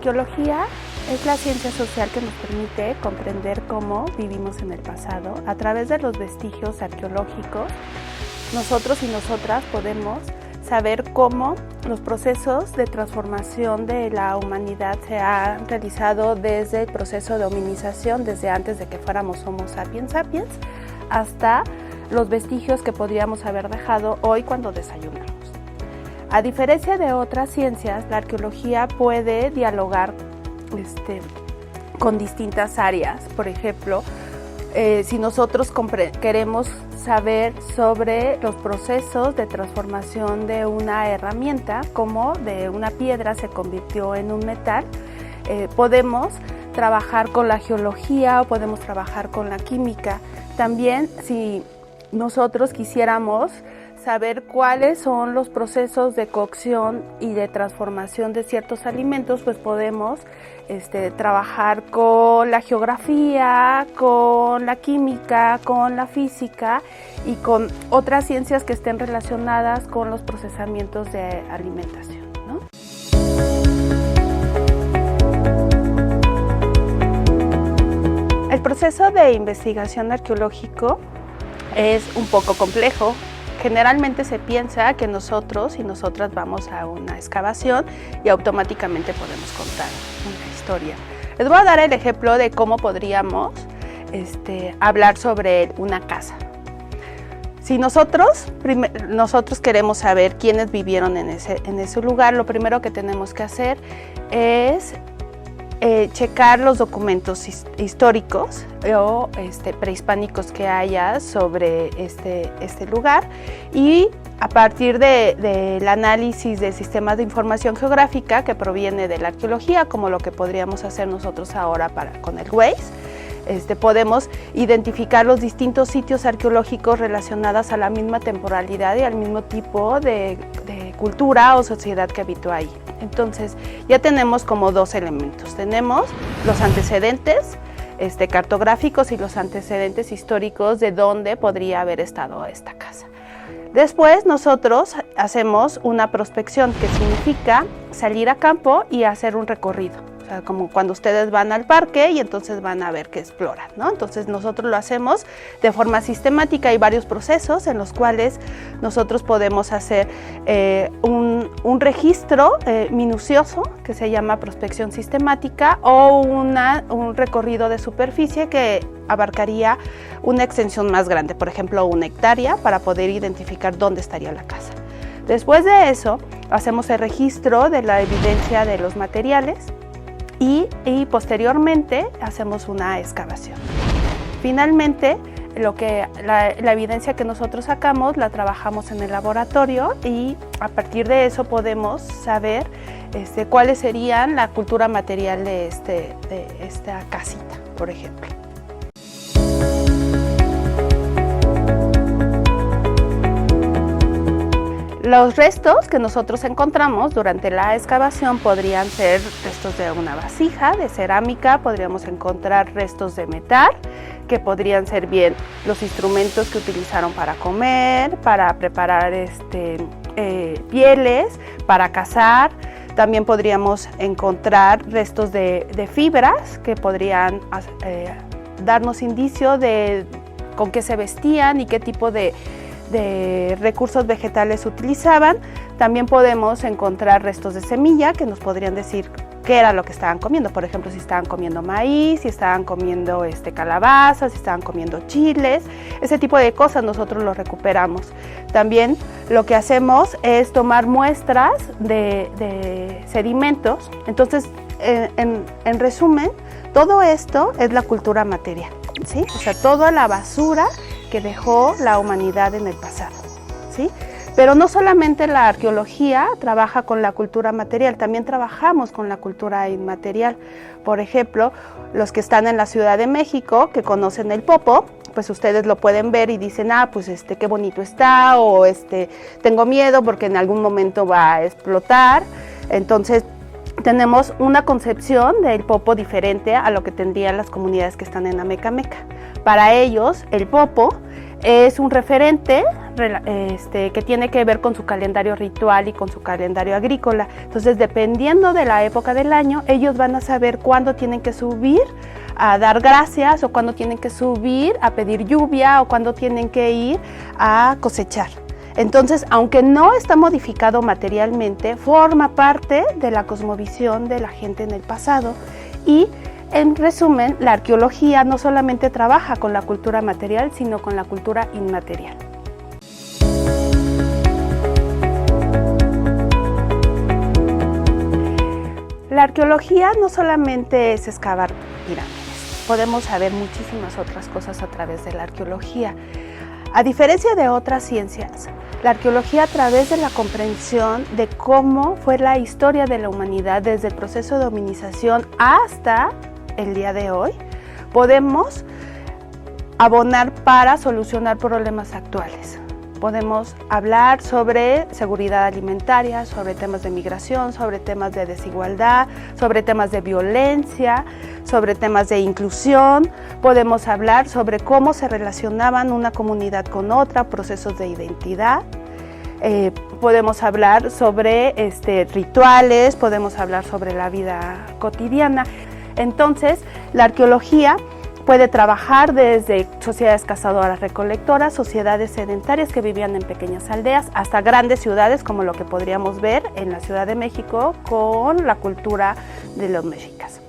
arqueología es la ciencia social que nos permite comprender cómo vivimos en el pasado. A través de los vestigios arqueológicos, nosotros y nosotras podemos saber cómo los procesos de transformación de la humanidad se han realizado desde el proceso de hominización, desde antes de que fuéramos Homo sapiens sapiens, hasta los vestigios que podríamos haber dejado hoy cuando desayunamos. A diferencia de otras ciencias, la arqueología puede dialogar con distintas áreas. Por ejemplo, si nosotros queremos saber sobre los procesos de transformación de una herramienta, como de una piedra se convirtió en un metal, podemos trabajar con la geología o podemos trabajar con la química. También, si nosotros quisiéramos saber cuáles son los procesos de cocción y de transformación de ciertos alimentos, pues podemos trabajar con la geografía, con la química, con la física y con otras ciencias que estén relacionadas con los procesamientos de alimentación, ¿no? El proceso de investigación arqueológico es un poco complejo. Generalmente se piensa que nosotros y nosotras vamos a una excavación y automáticamente podemos contar una historia. Les voy a dar el ejemplo de cómo podríamos hablar sobre una casa. Si nosotros queremos saber quiénes vivieron en ese lugar, lo primero que tenemos que hacer es checar los documentos históricos o prehispánicos que haya sobre este lugar, y a partir del análisis de sistemas de información geográfica que proviene de la arqueología, como lo que podríamos hacer nosotros ahora con el Waze, podemos identificar los distintos sitios arqueológicos relacionados a la misma temporalidad y al mismo tipo de cultura o sociedad que habitó ahí. Entonces ya tenemos como dos elementos. Tenemos los antecedentes cartográficos y los antecedentes históricos de dónde podría haber estado esta casa. Después nosotros hacemos una prospección, que significa salir a campo y hacer un recorrido. O sea, como cuando ustedes van al parque y entonces van a ver qué exploran, ¿no? Entonces nosotros lo hacemos de forma sistemática. Hay varios procesos en los cuales nosotros podemos hacer un registro minucioso, que se llama prospección sistemática, o un recorrido de superficie que abarcaría una extensión más grande, por ejemplo 1 hectárea, para poder identificar dónde estaría la casa. Después de eso hacemos el registro de la evidencia de los materiales y posteriormente hacemos una excavación. Finalmente, la evidencia que nosotros sacamos la trabajamos en el laboratorio, y a partir de eso podemos saber cuáles serían la cultura material de esta casita, por ejemplo. Los restos que nosotros encontramos durante la excavación podrían ser restos de una vasija de cerámica, podríamos encontrar restos de metal, que podrían ser bien los instrumentos que utilizaron para comer, para preparar pieles, para cazar. También podríamos encontrar restos de fibras que podrían darnos indicio de con qué se vestían y qué tipo de recursos vegetales utilizaban. También podemos encontrar restos de semilla que nos podrían decir qué era lo que estaban comiendo. Por ejemplo, si estaban comiendo maíz, si estaban comiendo calabazas, si estaban comiendo chiles. Ese tipo de cosas nosotros lo recuperamos. También lo que hacemos es tomar muestras de sedimentos. Entonces, en resumen, todo esto es la cultura material, ¿sí? O sea, toda la basura que dejó la humanidad en el pasado, ¿sí? Pero no solamente la arqueología trabaja con la cultura material, también trabajamos con la cultura inmaterial. Por ejemplo, los que están en la Ciudad de México, que conocen el Popo, pues ustedes lo pueden ver y dicen, pues qué bonito está, o tengo miedo porque en algún momento va a explotar. Entonces, tenemos una concepción del Popo diferente a lo que tendrían las comunidades que están en Amecameca. Para ellos, el Popo es un referente que tiene que ver con su calendario ritual y con su calendario agrícola. Entonces, dependiendo de la época del año, ellos van a saber cuándo tienen que subir a dar gracias, o cuándo tienen que subir a pedir lluvia, o cuándo tienen que ir a cosechar. Entonces, aunque no está modificado materialmente, forma parte de la cosmovisión de la gente en el pasado. Y, en resumen, la arqueología no solamente trabaja con la cultura material, sino con la cultura inmaterial. La arqueología no solamente es excavar pirámides, podemos saber muchísimas otras cosas a través de la arqueología. A diferencia de otras ciencias, la arqueología, a través de la comprensión de cómo fue la historia de la humanidad desde el proceso de hominización hasta el día de hoy, podemos abonar para solucionar problemas actuales. Podemos hablar sobre seguridad alimentaria, sobre temas de migración, sobre temas de desigualdad, sobre temas de violencia, sobre temas de inclusión. Podemos hablar sobre cómo se relacionaban una comunidad con otra, procesos de identidad. Podemos hablar sobre rituales, podemos hablar sobre la vida cotidiana. Entonces, la arqueología puede trabajar desde sociedades cazadoras-recolectoras, sociedades sedentarias que vivían en pequeñas aldeas, hasta grandes ciudades, como lo que podríamos ver en la Ciudad de México con la cultura de los mexicas.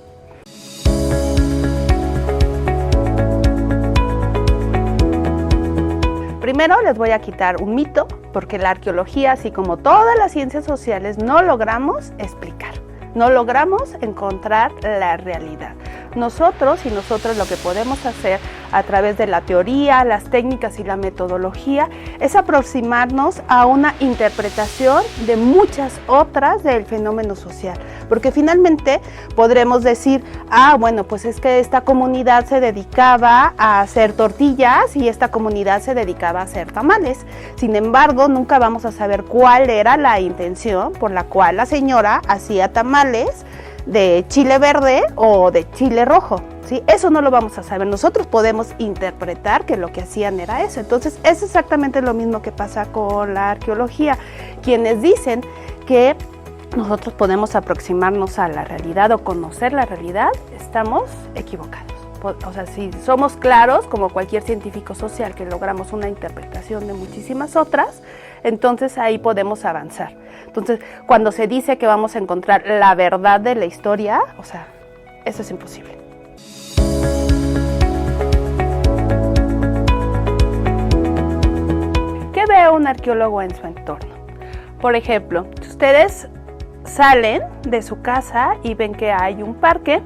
Primero les voy a quitar un mito, porque la arqueología, así como todas las ciencias sociales, no logramos explicar, no logramos encontrar la realidad. Nosotros y nosotras lo que podemos hacer a través de la teoría, las técnicas y la metodología es aproximarnos a una interpretación de muchas otras del fenómeno social, porque finalmente podremos decir, bueno, pues es que esta comunidad se dedicaba a hacer tortillas y esta comunidad se dedicaba a hacer tamales. Sin embargo, nunca vamos a saber cuál era la intención por la cual la señora hacía tamales de chile verde o de chile rojo, ¿sí? Eso no lo vamos a saber. Nosotros podemos interpretar que lo que hacían era eso. Entonces, es exactamente lo mismo que pasa con la arqueología. Quienes dicen que nosotros podemos aproximarnos a la realidad o conocer la realidad, estamos equivocados. O sea, si somos claros, como cualquier científico social, que logramos una interpretación de muchísimas otras, entonces ahí podemos avanzar. Entonces, cuando se dice que vamos a encontrar la verdad de la historia, o sea, eso es imposible. ¿Qué ve un arqueólogo en su entorno? Por ejemplo, si ustedes salen de su casa y ven que hay un parque,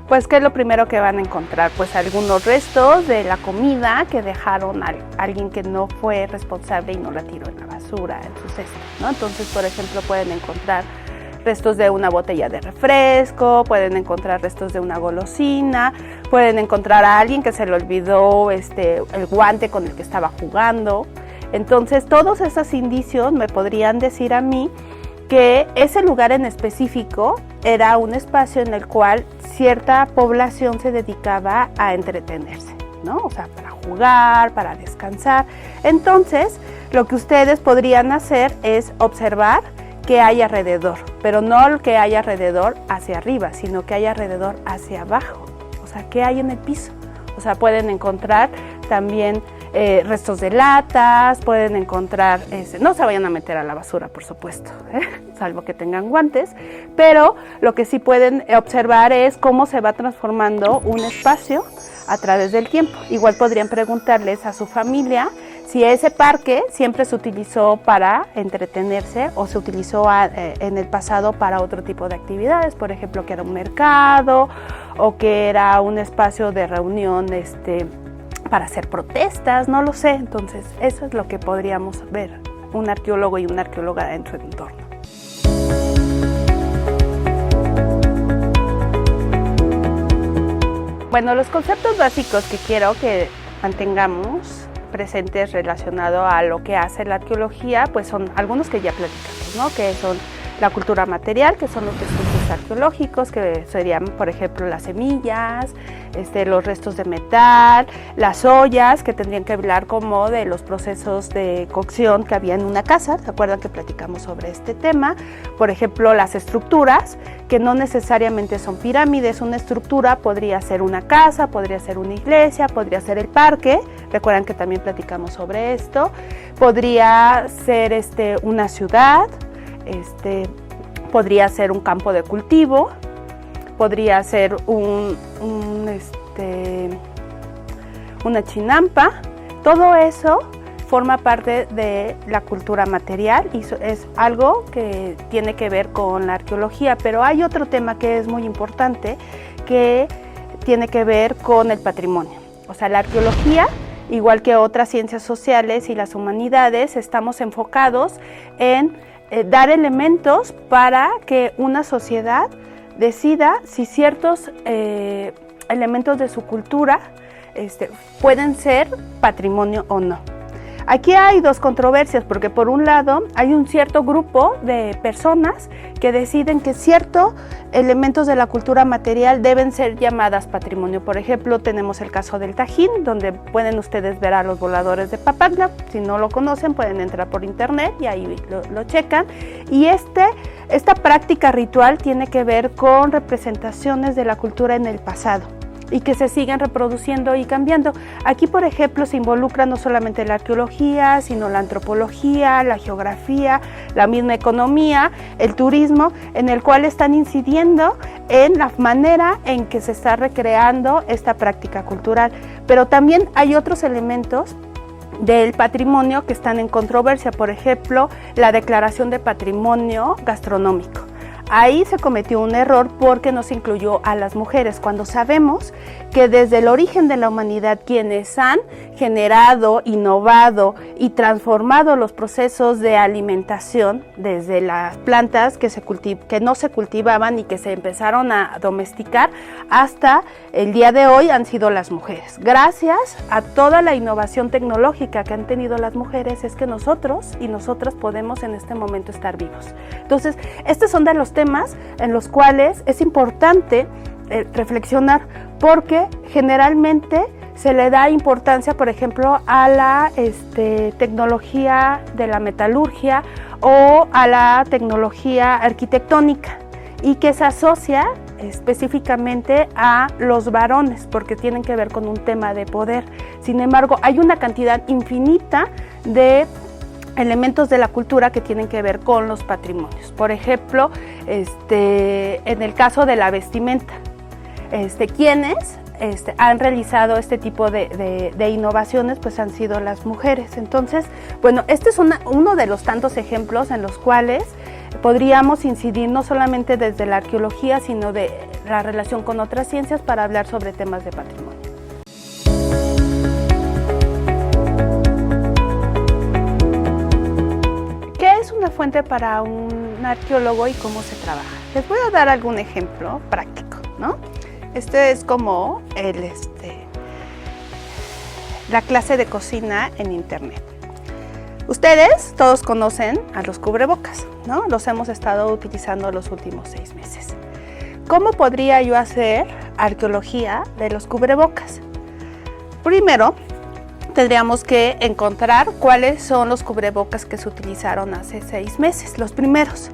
pues ¿qué es lo primero que van a encontrar? Pues algunos restos de la comida que dejaron a alguien que no fue responsable y no la tiró en la basura, en su cesta, ¿no? Entonces, por ejemplo, pueden encontrar restos de una botella de refresco, pueden encontrar restos de una golosina, pueden encontrar a alguien que se le olvidó el guante con el que estaba jugando. Entonces, todos esos indicios me podrían decir a mí que ese lugar en específico era un espacio en el cual cierta población se dedicaba a entretenerse, ¿no? O sea, para jugar, para descansar. Entonces, lo que ustedes podrían hacer es observar qué hay alrededor, pero no lo que hay alrededor hacia arriba, sino que hay alrededor hacia abajo. O sea, qué hay en el piso. O sea, pueden encontrar también restos de latas, pueden encontrar, no se vayan a meter a la basura, por supuesto, salvo que tengan guantes, pero lo que sí pueden observar es cómo se va transformando un espacio a través del tiempo. Igual podrían preguntarles a su familia si ese parque siempre se utilizó para entretenerse o se utilizó en el pasado para otro tipo de actividades, por ejemplo, que era un mercado o que era un espacio de reunión para hacer protestas, no lo sé. Entonces, eso es lo que podríamos ver un arqueólogo y una arqueóloga dentro del entorno. Bueno, los conceptos básicos que quiero que mantengamos presentes relacionados a lo que hace la arqueología, pues son algunos que ya platicamos, ¿no? Que son la cultura material, que son los vestigios arqueológicos, que serían, por ejemplo, las semillas, los restos de metal, las ollas, que tendrían que hablar como de los procesos de cocción que había en una casa. ¿Se acuerdan que platicamos sobre este tema? Por ejemplo, las estructuras, que no necesariamente son pirámides. Una estructura podría ser una casa, podría ser una iglesia, podría ser el parque. Recuerdan que también platicamos sobre esto. Podría ser una ciudad, podría ser un campo de cultivo, podría ser una chinampa. Todo eso forma parte de la cultura material y es algo que tiene que ver con la arqueología, pero hay otro tema que es muy importante que tiene que ver con el patrimonio. O sea, la arqueología, igual que otras ciencias sociales y las humanidades, estamos enfocados en dar elementos para que una sociedad decida si ciertos elementos de su cultura pueden ser patrimonio o no. Aquí hay dos controversias, porque por un lado hay un cierto grupo de personas que deciden que ciertos elementos de la cultura material deben ser llamadas patrimonio. Por ejemplo, tenemos el caso del Tajín, donde pueden ustedes ver a los voladores de Papantla. Si no lo conocen, pueden entrar por internet y ahí lo checan. Y esta práctica ritual tiene que ver con representaciones de la cultura en el pasado y que se siguen reproduciendo y cambiando. Aquí, por ejemplo, se involucra no solamente la arqueología, sino la antropología, la geografía, la misma economía, el turismo, en el cual están incidiendo en la manera en que se está recreando esta práctica cultural. Pero también hay otros elementos del patrimonio que están en controversia, por ejemplo, la declaración de patrimonio gastronómico. Ahí se cometió un error porque no se incluyó a las mujeres, cuando sabemos que desde el origen de la humanidad quienes han generado, innovado y transformado los procesos de alimentación, desde las plantas que no se cultivaban y que se empezaron a domesticar, hasta el día de hoy han sido las mujeres. Gracias a toda la innovación tecnológica que han tenido las mujeres es que nosotros y nosotras podemos en este momento estar vivos. Entonces, estos son de los temas en los cuales es importante reflexionar, porque generalmente se le da importancia, por ejemplo, a la tecnología de la metalurgia o a la tecnología arquitectónica, y que se asocia específicamente a los varones porque tienen que ver con un tema de poder. Sin embargo, hay una cantidad infinita de elementos de la cultura que tienen que ver con los patrimonios. Por ejemplo, en el caso de la vestimenta, quienes han realizado este tipo de innovaciones, pues han sido las mujeres. Entonces, bueno, este es uno de los tantos ejemplos en los cuales podríamos incidir no solamente desde la arqueología, sino de la relación con otras ciencias para hablar sobre temas de patrimonio. ¿Qué es una fuente para un arqueólogo y cómo se trabaja? Les voy a dar algún ejemplo práctico, ¿no? Este es como la clase de cocina en internet. Ustedes todos conocen a los cubrebocas, ¿no? Los hemos estado utilizando los últimos 6 meses. ¿Cómo podría yo hacer arqueología de los cubrebocas? Primero, tendríamos que encontrar cuáles son los cubrebocas que se utilizaron hace 6 meses, los primeros,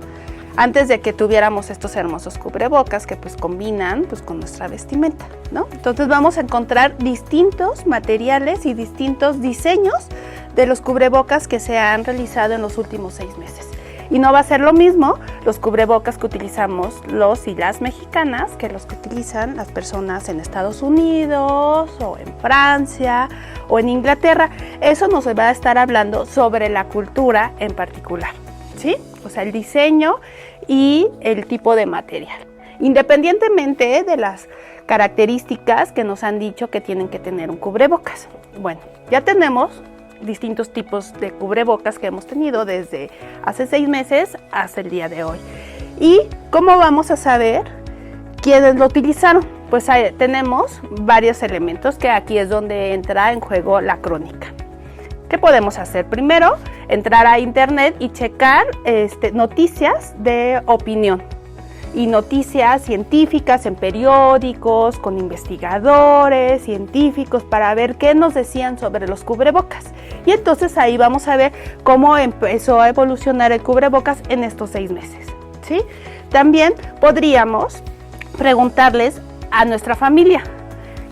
antes de que tuviéramos estos hermosos cubrebocas que pues combinan pues con nuestra vestimenta, ¿no? Entonces vamos a encontrar distintos materiales y distintos diseños de los cubrebocas que se han realizado en los últimos 6 meses. Y no va a ser lo mismo los cubrebocas que utilizamos los y las mexicanas que los que utilizan las personas en Estados Unidos o en Francia o en Inglaterra. Eso nos va a estar hablando sobre la cultura en particular, ¿sí? O sea, el diseño y el tipo de material, independientemente de las características que nos han dicho que tienen que tener un cubrebocas. Bueno, ya tenemos distintos tipos de cubrebocas que hemos tenido desde hace 6 meses hasta el día de hoy. ¿Y cómo vamos a saber quiénes lo utilizaron? Pues tenemos varios elementos que aquí es donde entra en juego la crónica. ¿Qué podemos hacer? Primero, entrar a internet y checar noticias de opinión y noticias científicas en periódicos, con investigadores, científicos, para ver qué nos decían sobre los cubrebocas. Y entonces ahí vamos a ver cómo empezó a evolucionar el cubrebocas en estos 6 meses, ¿sí? También podríamos preguntarles a nuestra familia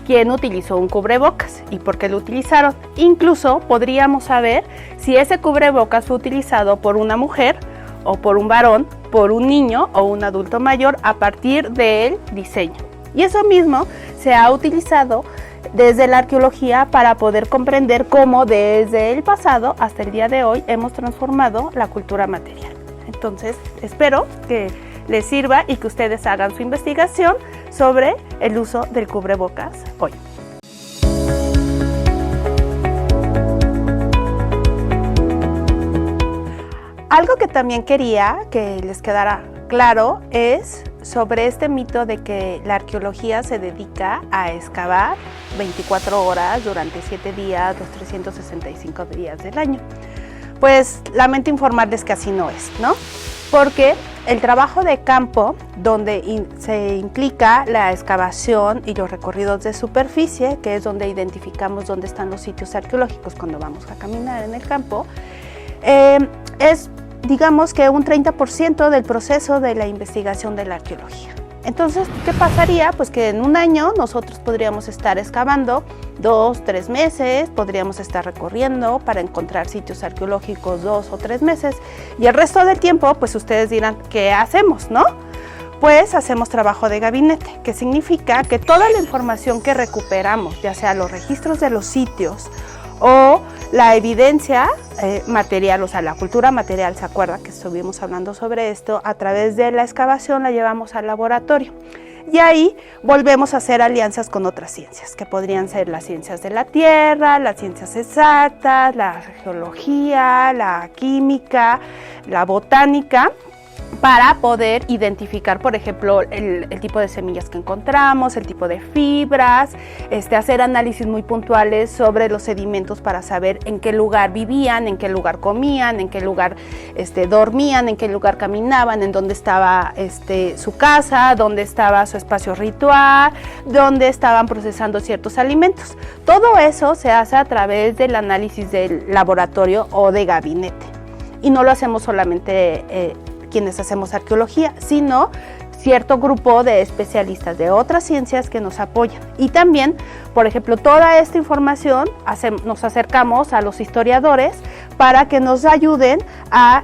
quién utilizó un cubrebocas y por qué lo utilizaron. Incluso podríamos saber si ese cubrebocas fue utilizado por una mujer o por un varón, por un niño o un adulto mayor a partir del diseño. Y eso mismo se ha utilizado desde la arqueología para poder comprender cómo desde el pasado hasta el día de hoy hemos transformado la cultura material. Entonces, espero que les sirva y que ustedes hagan su investigación sobre el uso del cubrebocas hoy. Algo que también quería que les quedara claro es sobre este mito de que la arqueología se dedica a excavar 24 horas durante 7 días, los 365 días del año. Pues lamento informarles que así no es, ¿no? Porque el trabajo de campo, donde se implica la excavación y los recorridos de superficie, que es donde identificamos dónde están los sitios arqueológicos cuando vamos a caminar en el campo, es, digamos que un 30% del proceso de la investigación de la arqueología. Entonces, ¿qué pasaría? Pues que en un año nosotros podríamos estar excavando 2, 3 meses, podríamos estar recorriendo para encontrar sitios arqueológicos 2 o 3 meses, y el resto del tiempo, pues ustedes dirán, ¿qué hacemos, no? Pues hacemos trabajo de gabinete, que significa que toda la información que recuperamos, ya sea los registros de los sitios o la evidencia material, o sea, la cultura material, ¿se acuerdan que estuvimos hablando sobre esto? A través de la excavación la llevamos al laboratorio. Y ahí volvemos a hacer alianzas con otras ciencias, que podrían ser las ciencias de la tierra, las ciencias exactas, la geología, la química, la botánica, para poder identificar, por ejemplo, el tipo de semillas que encontramos, el tipo de fibras, hacer análisis muy puntuales sobre los sedimentos para saber en qué lugar vivían, en qué lugar comían, en qué lugar dormían, en qué lugar caminaban, en dónde estaba su casa, dónde estaba su espacio ritual, dónde estaban procesando ciertos alimentos. Todo eso se hace a través del análisis del laboratorio o de gabinete. Y no lo hacemos solamente quienes hacemos arqueología, sino cierto grupo de especialistas de otras ciencias que nos apoyan. Y también, por ejemplo, toda esta información nos acercamos a los historiadores para que nos ayuden a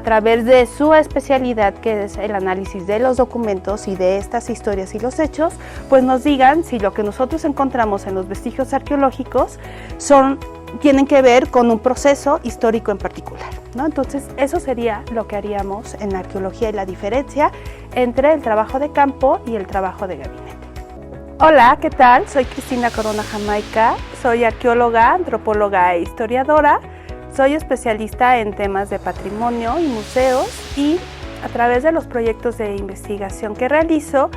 través de su especialidad, que es el análisis de los documentos y de estas historias y los hechos, pues nos digan si lo que nosotros encontramos en los vestigios arqueológicos tienen que ver con un proceso histórico en particular, ¿no? Entonces, eso sería lo que haríamos en la arqueología y la diferencia entre el trabajo de campo y el trabajo de gabinete. Hola, ¿qué tal? Soy Cristina Corona Jamaica, soy arqueóloga, antropóloga e historiadora, soy especialista en temas de patrimonio y museos, y a través de los proyectos de investigación que realizo,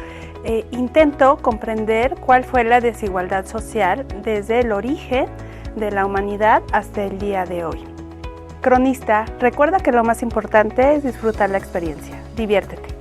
intento comprender cuál fue la desigualdad social desde el origen de la humanidad hasta el día de hoy. Cronista, recuerda que lo más importante es disfrutar la experiencia. Diviértete.